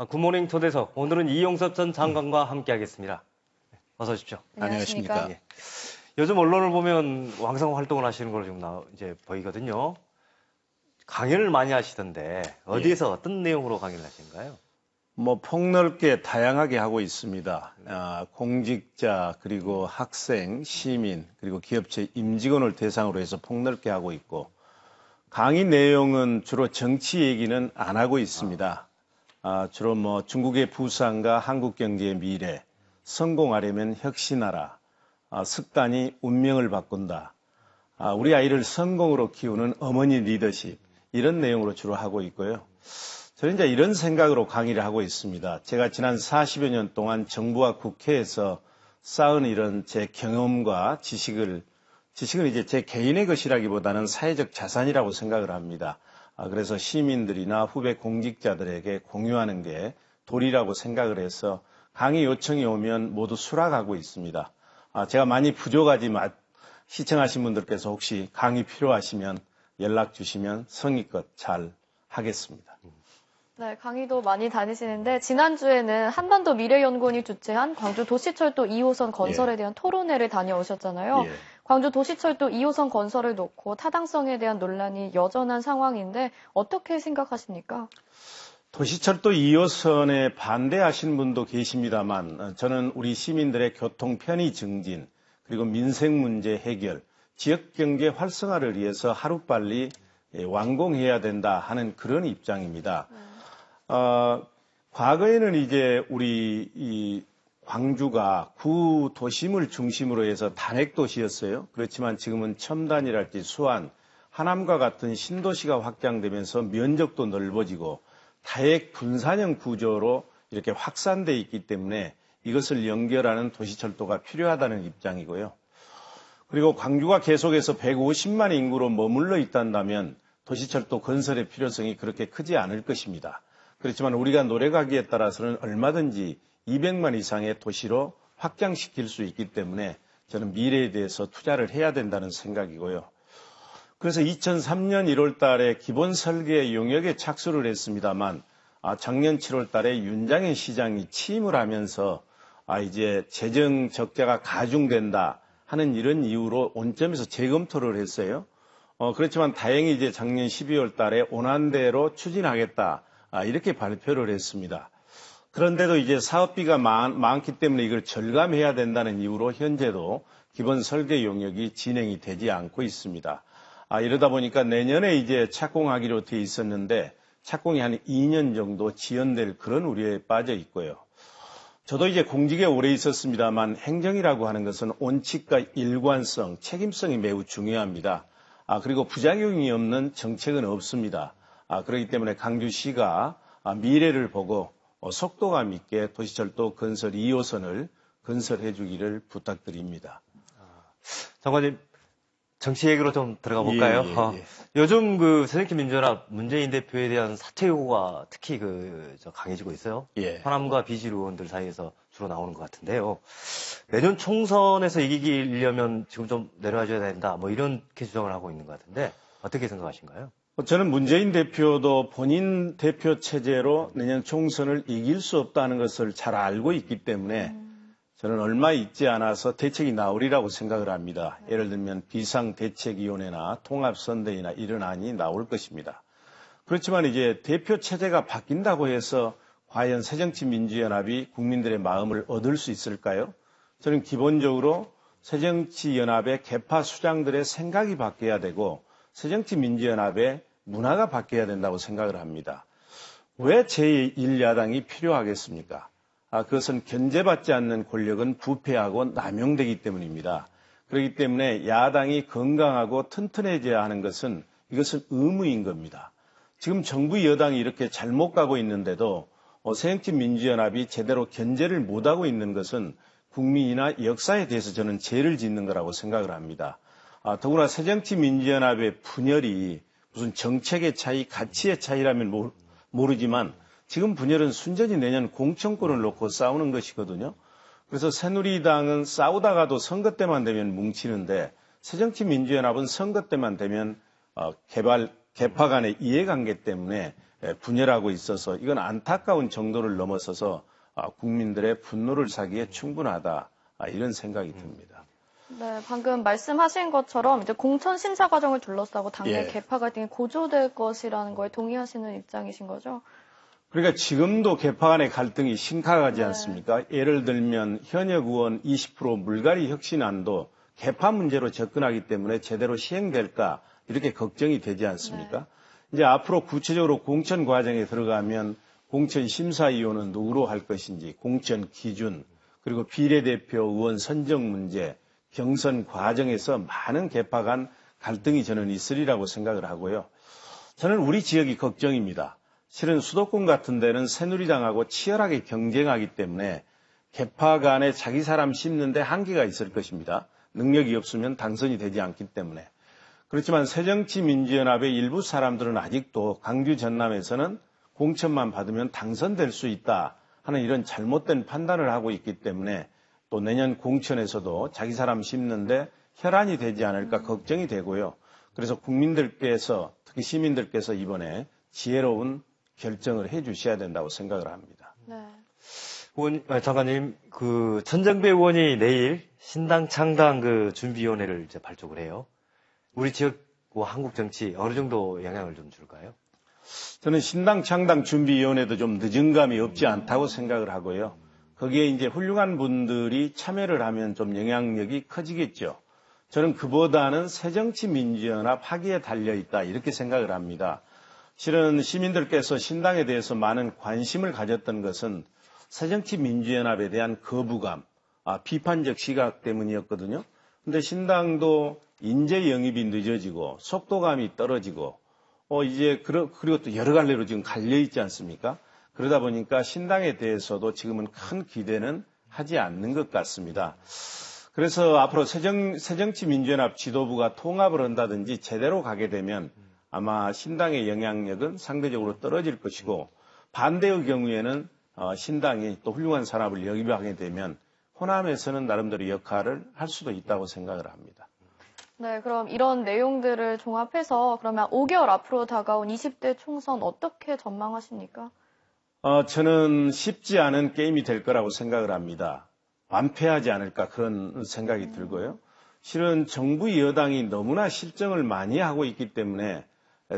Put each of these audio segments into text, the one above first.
굿모닝 초대석. 오늘은 이용섭 전 장관과 함께하겠습니다. 어서 오십시오. 안녕하십니까. 예. 요즘 언론을 보면 왕성 활동을 하시는 걸로 지금 이제 보이거든요. 강연을 많이 하시던데 어디에서 어떤 내용으로 강연을 하시는가요? 폭넓게 다양하게 하고 있습니다. 공직자, 그리고 학생, 시민, 그리고 기업체 임직원을 대상으로 해서 폭넓게 하고 있고, 강의 내용은 주로 정치 얘기는 안 하고 있습니다. 주로 중국의 부상과 한국 경제의 미래, 성공하려면 혁신하라, 습관이 운명을 바꾼다, 우리 아이를 성공으로 키우는 어머니 리더십, 이런 내용으로 주로 하고 있고요. 저는 이제 이런 생각으로 강의를 하고 있습니다. 제가 지난 40여 년 동안 정부와 국회에서 쌓은 이런 제 경험과 지식은 이제 제 개인의 것이라기보다는 사회적 자산이라고 생각을 합니다. 그래서 시민들이나 후배 공직자들에게 공유하는 게 도리라고 생각을 해서 강의 요청이 오면 모두 수락하고 있습니다. 제가 많이 부족하지만 시청하신 분들께서 혹시 강의 필요하시면 연락 주시면 성의껏 잘 하겠습니다. 네, 강의도 많이 다니시는데 지난주에는 한반도 미래연구원이 주최한 광주 도시철도 2호선 건설에 대한 토론회를 다녀오셨잖아요. 예. 광주 도시철도 2호선 건설을 놓고 타당성에 대한 논란이 여전한 상황인데 어떻게 생각하십니까? 도시철도 2호선에 반대하시는 분도 계십니다만 저는 우리 시민들의 교통 편의 증진, 그리고 민생 문제 해결, 지역경제 활성화를 위해서 하루빨리 완공해야 된다 하는 그런 입장입니다. 과거에는 이제 우리 이 광주가 구도심을 중심으로 해서 단핵도시였어요. 그렇지만 지금은 첨단이랄지 수안, 하남과 같은 신도시가 확장되면서 면적도 넓어지고 다핵 분산형 구조로 이렇게 확산돼 있기 때문에 이것을 연결하는 도시철도가 필요하다는 입장이고요. 그리고 광주가 계속해서 150만 인구로 머물러 있단다면 도시철도 건설의 필요성이 그렇게 크지 않을 것입니다. 그렇지만 우리가 노력하기에 따라서는 얼마든지 200만 이상의 도시로 확장시킬 수 있기 때문에 저는 미래에 대해서 투자를 해야 된다는 생각이고요. 그래서 2003년 1월 달에 기본 설계 용역에 착수를 했습니다만 작년 7월 달에 윤장현 시장이 취임을 하면서 이제 재정 적자가 가중된다 하는 이런 이유로 원점에서 재검토를 했어요. 그렇지만 다행히 이제 작년 12월 달에 원안대로 추진하겠다 이렇게 발표를 했습니다. 그런데도 이제 사업비가 많기 때문에 이걸 절감해야 된다는 이유로 현재도 기본 설계 용역이 진행이 되지 않고 있습니다. 이러다 보니까 내년에 이제 착공하기로 돼 있었는데 착공이 한 2년 정도 지연될 그런 우려에 빠져 있고요. 저도 이제 공직에 오래 있었습니다만 행정이라고 하는 것은 원칙과 일관성, 책임성이 매우 중요합니다. 그리고 부작용이 없는 정책은 없습니다. 그렇기 때문에 강주시가 미래를 보고 속도감 있게 도시철도 건설 2호선을 건설해 주기를 부탁드립니다. 장관님, 정치 얘기로 좀 들어가 볼까요? 예. 요즘 새정치민주연합 문재인 대표에 대한 사퇴 요구가 특히 강해지고 있어요. 예. 호남과 비주류 의원들 사이에서 주로 나오는 것 같은데요. 내년 총선에서 이기려면 지금 좀 내려와줘야 된다. 이렇게 주장을 하고 있는 것 같은데 어떻게 생각하신가요? 저는 문재인 대표도 본인 대표 체제로 내년 총선을 이길 수 없다는 것을 잘 알고 있기 때문에 저는 얼마 있지 않아서 대책이 나오리라고 생각을 합니다. 예를 들면 비상대책위원회나 통합선대위나 이런 안이 나올 것입니다. 그렇지만 이제 대표 체제가 바뀐다고 해서 과연 새정치민주연합이 국민들의 마음을 얻을 수 있을까요? 저는 기본적으로 새정치연합의 계파 수장들의 생각이 바뀌어야 되고 새정치민주연합의 문화가 바뀌어야 된다고 생각을 합니다. 왜 제1야당이 필요하겠습니까? 그것은 견제받지 않는 권력은 부패하고 남용되기 때문입니다. 그렇기 때문에 야당이 건강하고 튼튼해져야 하는 것은 이것은 의무인 겁니다. 지금 정부 여당이 이렇게 잘못 가고 있는데도 새정치민주연합이 제대로 견제를 못하고 있는 것은 국민이나 역사에 대해서 저는 죄를 짓는 거라고 생각을 합니다. 더구나 새정치민주연합의 분열이 무슨 정책의 차이, 가치의 차이라면 모르지만 지금 분열은 순전히 내년 공천권을 놓고 싸우는 것이거든요. 그래서 새누리당은 싸우다가도 선거 때만 되면 뭉치는데 새정치민주연합은 선거 때만 되면 계파 간의 이해관계 때문에 분열하고 있어서 이건 안타까운 정도를 넘어서서 국민들의 분노를 사기에 충분하다. 이런 생각이 듭니다. 네, 방금 말씀하신 것처럼 이제 공천 심사 과정을 둘러싸고 당내 예. 개파 갈등이 고조될 것이라는 거에 동의하시는 입장이신 거죠? 그러니까 지금도 개파 간의 갈등이 심각하지 네. 않습니까? 예를 들면 현역 의원 20% 물갈이 혁신안도 개파 문제로 접근하기 때문에 제대로 시행될까 이렇게 걱정이 되지 않습니까? 네. 이제 앞으로 구체적으로 공천 과정에 들어가면 공천 심사위원은 누구로 할 것인지, 공천 기준, 그리고 비례대표 의원 선정 문제, 경선 과정에서 많은 개파 간 갈등이 저는 있으리라고 생각을 하고요. 저는 우리 지역이 걱정입니다. 실은 수도권 같은 데는 새누리당하고 치열하게 경쟁하기 때문에 개파 간에 자기 사람 심는데 한계가 있을 것입니다. 능력이 없으면 당선이 되지 않기 때문에. 그렇지만 새정치민주연합의 일부 사람들은 아직도 강주 전남에서는 공천만 받으면 당선될 수 있다 하는 이런 잘못된 판단을 하고 있기 때문에 또 내년 공천에서도 자기 사람 심는데 혈안이 되지 않을까 걱정이 되고요. 그래서 국민들께서 특히 시민들께서 이번에 지혜로운 결정을 해 주셔야 된다고 생각을 합니다. 네. 장관님, 천정배 의원이 내일 신당 창당 준비위원회를 이제 발족을 해요. 우리 지역 한국 정치 어느 정도 영향을 좀 줄까요? 저는 신당 창당 준비위원회도 좀 늦은 감이 없지 않다고 생각을 하고요. 거기에 이제 훌륭한 분들이 참여를 하면 좀 영향력이 커지겠죠. 저는 그보다는 새정치민주연합 하기에 달려있다 이렇게 생각을 합니다. 실은 시민들께서 신당에 대해서 많은 관심을 가졌던 것은 새정치민주연합에 대한 거부감, 비판적 시각 때문이었거든요. 근데 신당도 인재 영입이 늦어지고 속도감이 떨어지고 그리고 또 여러 갈래로 지금 갈려있지 않습니까? 그러다 보니까 신당에 대해서도 지금은 큰 기대는 하지 않는 것 같습니다. 그래서 앞으로 새정치민주연합 지도부가 통합을 한다든지 제대로 가게 되면 아마 신당의 영향력은 상대적으로 떨어질 것이고 반대의 경우에는 신당이 또 훌륭한 사람을 영입하게 되면 호남에서는 나름대로 역할을 할 수도 있다고 생각을 합니다. 네, 그럼 이런 내용들을 종합해서 그러면 5개월 앞으로 다가온 20대 총선 어떻게 전망하십니까? 저는 쉽지 않은 게임이 될 거라고 생각을 합니다. 완패하지 않을까 그런 생각이 들고요. 실은 정부 여당이 너무나 실정을 많이 하고 있기 때문에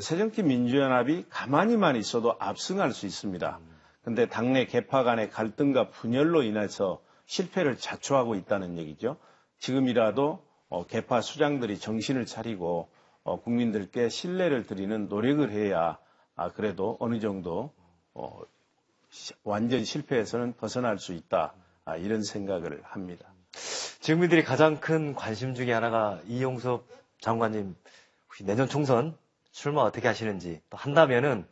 새정치민주연합이 가만히만 있어도 압승할 수 있습니다. 그런데 당내 개파 간의 갈등과 분열로 인해서 실패를 자초하고 있다는 얘기죠. 지금이라도 개파 수장들이 정신을 차리고 국민들께 신뢰를 드리는 노력을 해야 그래도 어느 정도 완전 실패에서는 벗어날 수 있다. 이런 생각을 합니다. 지국민들이 가장 큰 관심 중에 하나가 이용섭 장관님 혹시 내년 총선 출마 어떻게 하시는지 또 한다면은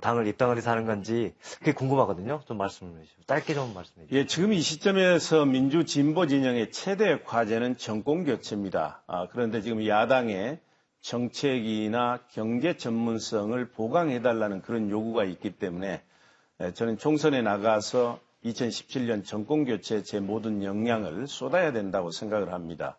당을 입당을 해서 하는 건지 그게 궁금하거든요. 좀 말씀해 주시죠. 짧게 좀 말씀해 주시죠. 예, 지금 이 시점에서 민주 진보 진영의 최대 과제는 정권 교체입니다. 그런데 지금 야당의 정책이나 경제 전문성을 보강해달라는 그런 요구가 있기 때문에 저는 총선에 나가서 2017년 정권 교체에 제 모든 역량을 쏟아야 된다고 생각을 합니다.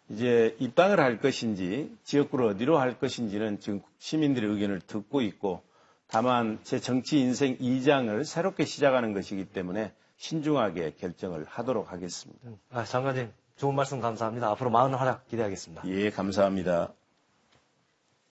이제 입당을 할 것인지 지역구를 어디로 할 것인지는 지금 시민들의 의견을 듣고 있고 다만 제 정치 인생 2장을 새롭게 시작하는 것이기 때문에 신중하게 결정을 하도록 하겠습니다. 장관님 좋은 말씀 감사합니다. 앞으로 많은 활약 기대하겠습니다. 예, 감사합니다.